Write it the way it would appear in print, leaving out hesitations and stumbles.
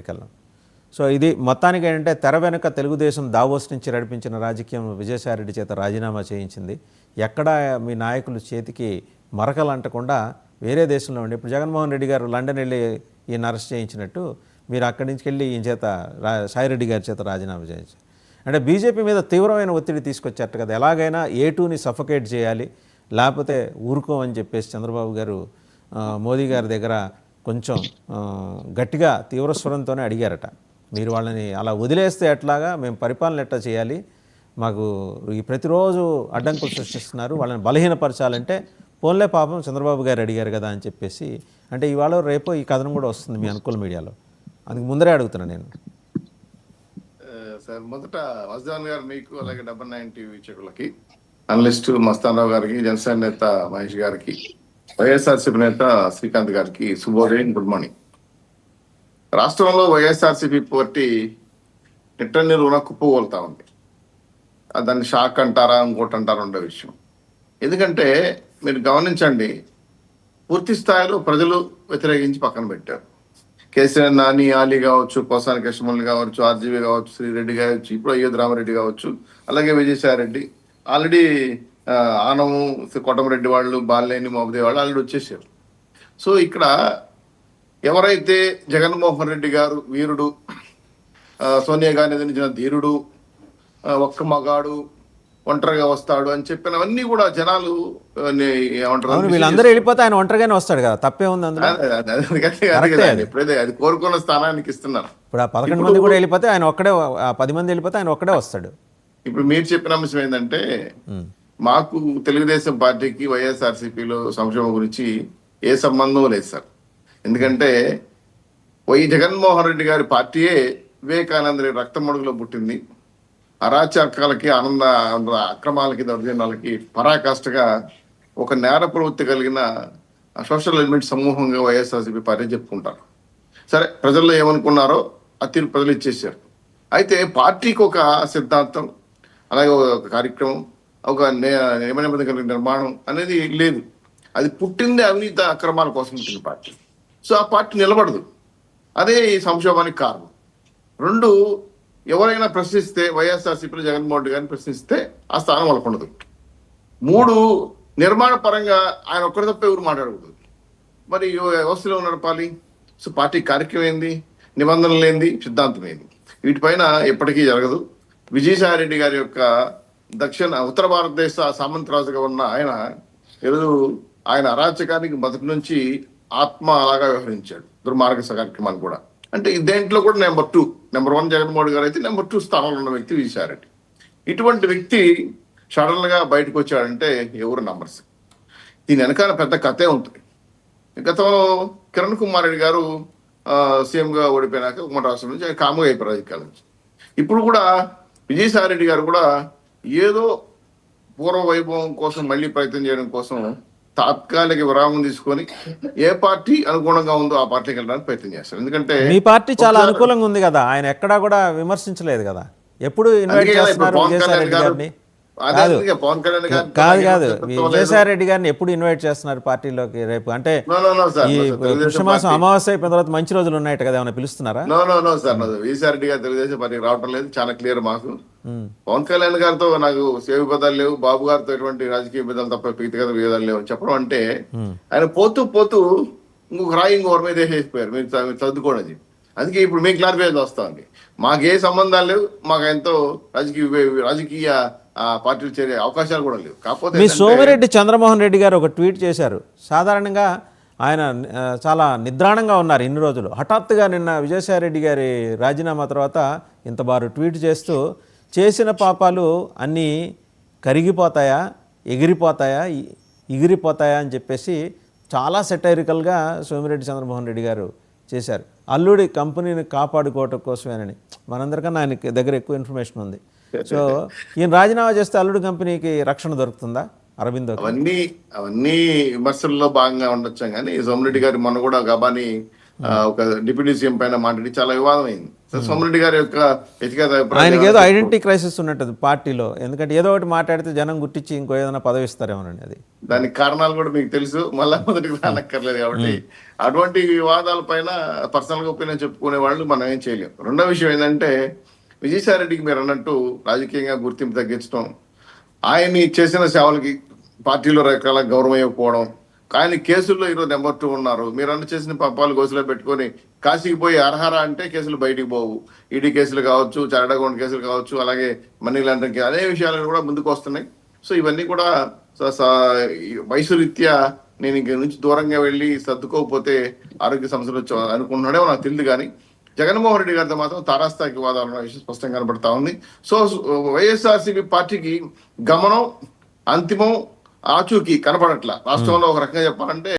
కలం. సో ఇది మొత్తానికి ఏంటంటే తెర వెనుక తెలుగుదేశం దావోస్ నుంచి నడిపించిన రాజకీయం విజయసాయిరెడ్డి చేత రాజీనామా చేయించింది. ఎక్కడా మీ నాయకులు చేతికి మరకలు అంటకుండా వేరే దేశంలో ఉండి ఇప్పుడు జగన్మోహన్ రెడ్డి గారు లండన్ వెళ్ళి ఈయన అరెస్ట్ చేయించినట్టు మీరు అక్కడి నుంచి వెళ్ళి ఈయన చేత సాయిరెడ్డి గారి చేత రాజీనామా చేయించారు. అంటే బీజేపీ మీద తీవ్రమైన ఒత్తిడి తీసుకొచ్చారట కదా, ఎలాగైనా A2ని సఫకేట్ చేయాలి, లేకపోతే ఊరుకోమని చెప్పేసి చంద్రబాబు గారు మోదీ గారి దగ్గర కొంచెం గట్టిగా తీవ్ర స్వరంతోనే అడిగారట. మీరు వాళ్ళని అలా వదిలేస్తే ఎట్లాగా, మేము పరిపాలన ఎట్లా చేయాలి, మాకు ఈ ప్రతిరోజు అడ్డంకులు సృష్టిస్తున్నారు, వాళ్ళని బలహీనపరచాలంటే పోన్లే పాపం చంద్రబాబు గారు అడిగారు కదా అని చెప్పేసి. అంటే ఇవాళ రేపు ఈ కథనం కూడా వస్తుంది మీ అనుకూల మీడియాలో, అందుకు ముందరే అడుగుతున్నా నేను. సార్ మొదట వజ్దాన్ గారు మీకు, అలాగే 99 టీవీ వీక్షకులకి, అనలిస్టు మస్తానరావు గారికి, జనసేన నేత మహేష్ గారికి, వైఎస్ఆర్సీపీ నేత శ్రీకాంత్ గారికి శుభోదయం, గుడ్ మార్నింగ్. రాష్ట్రంలో వైఎస్ఆర్సీపీ పార్టీ నిట్టనిరువున కుప్పగోలుతా ఉంది. దాన్ని షాక్ అంటారా ఇంకోటి అంటారా ఉండే విషయం. ఎందుకంటే మీరు గమనించండి, పూర్తి స్థాయిలో ప్రజలు వ్యతిరేకించి పక్కన పెట్టారు. కేసీఆర్ నాని, ఆలీ కావచ్చు, పోసాని కృష్ణమూర్తి కావచ్చు, ఆర్జీవీ కావచ్చు, శ్రీరెడ్డి కావచ్చు, ఇప్పుడు అయ్యోద్ రామరెడ్డి కావచ్చు, అలాగే విజయసాయిరెడ్డి, ఆల్రెడీ ఆనము, కొట్టమరెడ్డి వాళ్ళు, బాలినేని మోపదే వాళ్ళు ఆల్రెడీ వచ్చేసారు. సో ఇక్కడ ఎవరైతే జగన్మోహన్ రెడ్డి గారు వీరుడు, సోనియా గాంధీ ఎదిరించిన ధీరుడు, ఒక్క మగాడు, ఒంటరిగా వస్తాడు అని చెప్పినవన్నీ కూడా జనాలు ఏమంటారు, వీళ్ళందరూ వెళ్ళిపోతే ఆయన ఒంటరిగానే వస్తాడు కదా, తప్పే ఉంది అందులో. ఎప్పుడైతే అది కోరుకున్న స్థానానికి ఇస్తున్నారు. ఇప్పుడు ఆ 11 మంది కూడా వెళ్ళిపోతే ఆయన ఒక్కడే, 10 మంది వెళ్ళిపోతే ఆయన ఒక్కడే వస్తాడు. ఇప్పుడు మీరు చెప్పిన అంశం ఏంటంటే, మాకు తెలుగుదేశం పార్టీకి వైఎస్ఆర్సీపీలో సంక్షేమం గురించి ఏ సంబంధం లేదు సార్. ఎందుకంటే జగన్మోహన్ రెడ్డి గారి పార్టీయే వివేకానంద రెడ్డి రక్తమడుగులో పుట్టింది. అరాచకాలకి, అక్రమాలకి, దౌర్జన్యాలకి పరాకాష్ఠగా ఒక నేర ప్రవృత్తి కలిగిన సోషల్ ఎలిమెంట్ సమూహంగా వైఎస్ఆర్సీపీ పార్టీ చెప్పుకుంటారు. సరే, ప్రజల్లో ఏమనుకున్నారో ఆ తీర్పు ప్రజలు ఇచ్చేసారు. అయితే పార్టీకి ఒక సిద్ధాంతం, అలాగే ఒక కార్యక్రమం, ఒక నియమ నిబంధనల నిర్మాణం అనేది లేదు. అది పుట్టిందే అవినీతి అక్రమాల కోసం పుట్టిన పార్టీ. సో ఆ పార్టీ నిలబడదు. అదే ఈ సంక్షోభానికి కారణం. 2, ఎవరైనా ప్రశ్నిస్తే, వైఎస్ఆర్సీపీలో జగన్మోహన్ రెడ్డి గారిని ప్రశ్నిస్తే ఆ స్థానం వాళ్ళకు ఉండదు. 3, నిర్మాణ పరంగా ఆయన ఒక్కరి తప్ప ఎవరు మాట్లాడకూడదు. మరి వ్యవస్థలో నడపాలి. సో పార్టీ కార్యక్రమం ఏంది, నిబంధనలు ఏంది, సిద్ధాంతం ఏంది, వీటిపైన ఎప్పటికీ జరగదు. విజయసాయిరెడ్డి గారి యొక్క ఉత్తర భారతదేశ సామంతరాజుగా ఉన్న ఆయన అరాచకానికి మొదటి నుంచి ఆత్మ అలాగా వ్యవహరించాడు, దుర్మార్గ కార్యక్రమాలు కూడా. అంటే దేంట్లో కూడా నెంబర్ 2, నెంబర్ 1 జగన్మోహన్ గారు అయితే నెంబర్ 2 స్థానంలో ఉన్న వ్యక్తి విజయసాయిరెడ్డి. ఇటువంటి వ్యక్తి సడన్ గా బయటకు వచ్చాడంటే ఎవరు నమ్మరు. దీని వెనకాల పెద్ద కథే ఉంటుంది. గతంలో కిరణ్ కుమార్ రెడ్డి గారు సీఎంగా ఓడిపోయినాక ఉమ్మడి రాష్ట్రం నుంచి ఆయన కాముగా అయిపోయారు రాజకీయాల నుంచి. ఇప్పుడు కూడా విజయసాయిరెడ్డి గారు కూడా ఏదో పూర్వ వైభవం కోసం మళ్ళీ ప్రయత్నం చేయడం కోసం తాత్కాలిక విరామం తీసుకొని ఏ పార్టీ అనుగుణంగా ఉందో ఆ పార్టీకి వెళ్ళడానికి ప్రయత్నం చేస్తారు. ఎందుకంటే మీ పార్టీ చాలా అనుకూలంగా ఉంది కదా, ఆయన ఎక్కడా కూడా విమర్శించలేదు కదా. ఎప్పుడు ఇన్వైట్ చేస్తున్నారు విజయసాయిరెడ్డి గారిని? కాదు విజయసాయిరెడ్డి గారిని ఎప్పుడు ఇన్వైట్ చేస్తున్నారు పార్టీలోకి? రేపు అంటే ఈ పుష్యమాసం అమావాస్య అయిపోయిన తర్వాత మంచి రోజులు ఉన్నాయట కదా, ఏమైనా పిలుస్తున్నారా? విజయసాయిరెడ్డి గారు తెలుగుదేశం పార్టీకి రావటం లేదు, చాలా క్లియర్ మాకు. పవన్ కళ్యాణ్ గారితో నాకు సేవ విభేదాలు లేవు, బాబు గారితో ఎటువంటి రాజకీయ విభేదాలు తప్ప వ్యక్తిగత విభేదాలు లేవు అని చెప్పడం అంటే, ఆయన పోతూ పోతూ ఇంకొక రాయి ఇంకొకరి మీద వేసేసిపోయారు. మీరు చదువుకోండి. అందుకే ఇప్పుడు మేము క్లారిఫై వస్తామండి. మాకే సంబంధాలు లేవు, మాకు ఎంతో రాజకీయ పార్టీలు చేరే అవకాశాలు కూడా లేవు. కాకపోతే మీ సోమిరెడ్డి చంద్రమోహన్ రెడ్డి గారు ఒక ట్వీట్ చేశారు. సాధారణంగా ఆయన చాలా నిద్రాణంగా ఉన్నారు ఇన్ని రోజులు. హఠాత్తుగా నిన్న విజయసాయిరెడ్డి గారి రాజీనామా తర్వాత ఇంత బారు ట్వీట్ చేస్తూ, చేసిన పాపాలు అన్నీ కరిగిపోతాయా, ఎగిరిపోతాయా అని చెప్పేసి చాలా సెటైరికల్గా సోమిరెడ్డి చంద్రమోహన్ రెడ్డి గారు చేశారు. అల్లుడి కంపెనీని కాపాడుకోవటం కోసమేనని. మనందరికన్నా ఆయన దగ్గర ఎక్కువ ఇన్ఫర్మేషన్ ఉంది. సో ఈయన రాజీనామా చేస్తే అల్లుడి కంపెనీకి రక్షణ దొరుకుతుందా? అరవిందో అవన్నీ విమర్శల్లో భాగంగా ఉండొచ్చు. కానీ సోమిరెడ్డి గారు మొన్న కూడా గబాని ఒక డిప్యూటీ సీఎం పైన మాట్లాడి చాలా వివాదం అయింది. సోమిరెడ్డి గారి యొక్క వ్యక్తిగత ఆయనకి ఏదో అభిప్రాయం ఐడెంటిటీ క్రైసిస్ ఉన్నట్టు పార్టీలో, ఎందుకంటే ఏదో ఒకటి మాట్లాడితే జనం గుర్తించి ఇంకో ఏదైనా పదవి ఇస్తారేమోనండి అది. దానికి కారణాలు కూడా మీకు తెలుసు, మళ్ళా మొదటికి రానక్కర్లేదు. కాబట్టి అటువంటి వివాదాల పైన పర్సనల్ గా ఒపీనియన్ చెప్పుకునే వాళ్ళు మనం ఏం చేయలేం. రెండో విషయం ఏంటంటే విజయసాయి రెడ్డికి మీరు అన్నట్టు రాజకీయంగా గుర్తింపు తగ్గించడం, ఆయన్ని చేసిన సేవలకి పార్టీలో రకాల గౌరవం ఇవ్వకపోవడం, ఆయన కేసుల్లో ఈరోజు నెంబర్ 2 ఉన్నారు. మీరు అన్న చేసిన పాపాలు గోసులో పెట్టుకొని కాశీకి పోయి అర్హరా అంటే కేసులు బయటికి పోవు. ఈడీ కేసులు కావచ్చు, చార్టర్డ్ అకౌంట్ కేసులు కావచ్చు, అలాగే మనీ లాండరింగ్ అనే విషయాలు కూడా ముందుకు వస్తున్నాయి. సో ఇవన్నీ కూడా వయసు రీత్యా నేను ఇంక నుంచి దూరంగా వెళ్ళి సర్దుకోకపోతే ఆరోగ్య సమస్యలు అనుకుంటున్నాడేమో నాకు తెలియదు. కానీ జగన్మోహన్ రెడ్డి గారితో మాత్రం తారాస్థాయికి వివాదాలు ఉన్న విషయం స్పష్టంగా కనబడతా ఉంది. సో వైఎస్ఆర్సీపీ పార్టీకి గమనం, అంతిమం, ఆచూకీ కనపడట్ల. రాష్ట్రంలో ఒక రకంగా చెప్పాలంటే